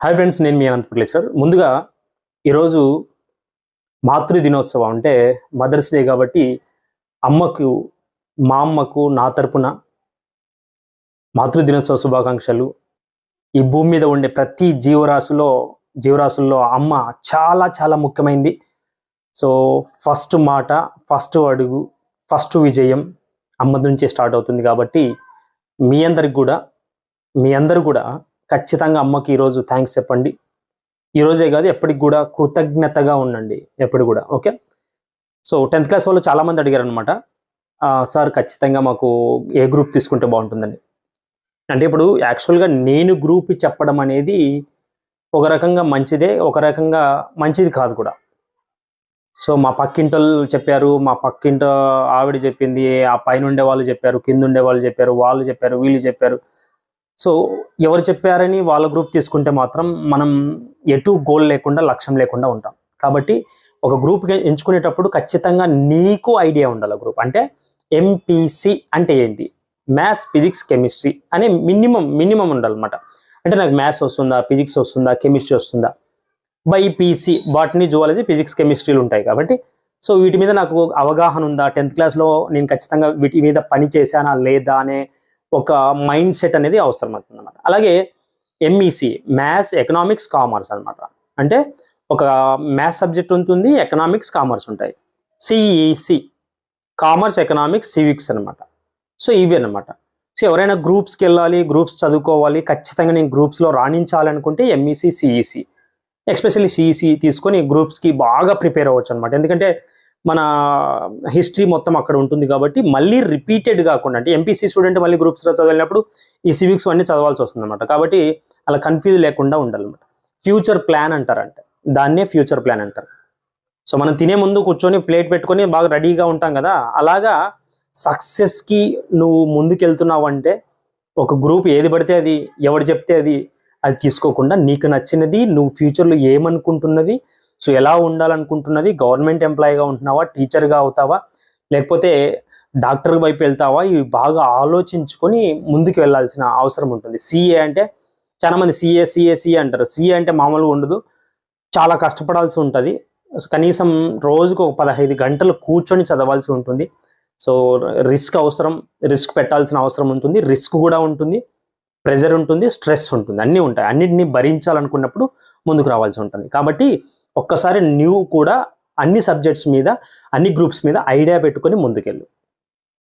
Hi friends, నేను మీ Ananthapuri lecturer. ముందుగా ఈరోజు మాతృ దినోత్సవం అంటే మదర్స్ డే కాబట్టి అమ్మకు మా అమ్మకు నా తరపున మాతృ దినోత్సవ శుభాకాంక్షలు. ఈ భూమి మీద ఉండే ప్రతి జీవరాశుల్లో అమ్మ చాలా చాలా ముఖ్యమైనది. సో ఫస్ట్ మాట, ఫస్ట్ అడుగు, ఫస్ట్ విజయం అమ్మ నుంచే స్టార్ట్ అవుతుంది. కాబట్టి మీ అందరు కూడా ఖచ్చితంగా అమ్మకి ఈరోజు థ్యాంక్స్ చెప్పండి. ఈరోజే కాదు, ఎప్పటికి కూడా కృతజ్ఞతగా ఉండండి ఎప్పుడు కూడా. ఓకే. సో 10th క్లాస్ వాళ్ళు చాలామంది అడిగారు అనమాట, సార్ ఖచ్చితంగా మాకు ఏ గ్రూప్ తీసుకుంటే బాగుంటుందని. అంటే ఇప్పుడు యాక్చువల్గా నేను గ్రూప్ చెప్పడం అనేది ఒక రకంగా మంచిదే, ఒక రకంగా మంచిది కాదు కూడా. సో మా పక్కింటోళ్ళు చెప్పారు, మా పక్కింట ఆవిడ చెప్పింది, ఆ పైన ఉండే వాళ్ళు చెప్పారు, కింద ఉండే వాళ్ళు చెప్పారు, వీళ్ళు చెప్పారు. సో ఎవరు చెప్పారని వాళ్ళ గ్రూప్ తీసుకుంటే మాత్రం మనం ఎటు గోల్ లేకుండా, లక్ష్యం లేకుండా ఉంటాం. కాబట్టి ఒక గ్రూప్ ఎంచుకునేటప్పుడు ఖచ్చితంగా నీకు ఐడియా ఉండాలి. గ్రూప్ అంటే ఎంపీసీ అంటే ఏంటి, మ్యాథ్స్, ఫిజిక్స్, కెమిస్ట్రీ అనే మినిమం ఉండాలన్నమాట. అంటే నాకు మ్యాథ్స్ వస్తుందా, ఫిజిక్స్ వస్తుందా, కెమిస్ట్రీ వస్తుందా. బైపీసీ బాటనీ, జువాలజీ, ఫిజిక్స్, కెమిస్ట్రీలు ఉంటాయి కాబట్టి సో వీటి మీద నాకు అవగాహన ఉందా, 10th క్లాస్లో నేను ఖచ్చితంగా వీటి మీద పని చేశానా లేదా అనే ఒక మైండ్ సెట్ అనేది అవసరం అవుతుంది అనమాట. అలాగే ఎంఈసి మ్యాథ్స్, ఎకనామిక్స్, కామర్స్ అనమాట. అంటే ఒక మ్యాథ్స్ సబ్జెక్ట్ ఉంటుంది, ఎకనామిక్స్, కామర్స్ ఉంటాయి. సిఈసి కామర్స్, ఎకనామిక్స్, సివిక్స్ అనమాట. సో ఇవి అనమాట. సో ఎవరైనా గ్రూప్స్కి వెళ్ళాలి, గ్రూప్స్ చదువుకోవాలి, ఖచ్చితంగా నేను గ్రూప్స్లో రాణించాలనుకుంటే ఎంఈసి, సిఈసి, ఎస్పెషల్లీ సిఈసి తీసుకొని గ్రూప్స్కి బాగా ప్రిపేర్ అవ్వచ్చు అనమాట. ఎందుకంటే మన హిస్టరీ మొత్తం అక్కడ ఉంటుంది కాబట్టి మళ్ళీ రిపీటెడ్ కాకుండా, అంటే ఎంపీసీ స్టూడెంట్ మళ్ళీ గ్రూప్స్లో చదివినప్పుడు ఈ సివిక్స్ అన్నీ చదవాల్సి వస్తుంది అనమాట. కాబట్టి అలా కన్ఫ్యూజ్ లేకుండా ఉండాలన్నమాట. ఫ్యూచర్ ప్లాన్ అంటారంటే దాన్నే ఫ్యూచర్ ప్లాన్ అంటారు. సో మనం తినే ముందు కూర్చొని ప్లేట్ పెట్టుకొని బాగా రెడీగా ఉంటాం కదా, అలాగా సక్సెస్కి నువ్వు ముందుకెళ్తున్నావు అంటే ఒక గ్రూప్ ఏది పడితే అది, ఎవరు చెప్తే అది తీసుకోకుండా నీకు నచ్చినది, నువ్వు ఫ్యూచర్లో ఏమనుకుంటున్నది, సో ఎలా ఉండాలనుకుంటున్నది, గవర్నమెంట్ ఎంప్లాయీగా ఉంటున్నావా, టీచర్గా అవుతావా, లేకపోతే డాక్టర్ వైపు వెళ్తావా, ఇవి బాగా ఆలోచించుకొని ముందుకు వెళ్ళాల్సిన అవసరం ఉంటుంది. సిఏ అంటే చాలామంది సిఏ అంటారు. సిఏ అంటే మామూలుగా ఉండదు, చాలా కష్టపడాల్సి ఉంటుంది. కనీసం రోజుకు ఒక 15 గంటలు కూర్చొని చదవాల్సి ఉంటుంది. సో రిస్క్ పెట్టాల్సిన అవసరం ఉంటుంది, రిస్క్ కూడా ఉంటుంది, ప్రెజర్ ఉంటుంది, స్ట్రెస్ ఉంటుంది, అన్నీ ఉంటాయి. అన్నింటినీ భరించాలనుకున్నప్పుడు ముందుకు రావాల్సి ఉంటుంది. కాబట్టి ఒక్కసారి నువ్వు కూడా అన్ని సబ్జెక్ట్స్ మీద, అన్ని గ్రూప్స్ మీద ఐడియా పెట్టుకొని ముందుకెళ్ళు.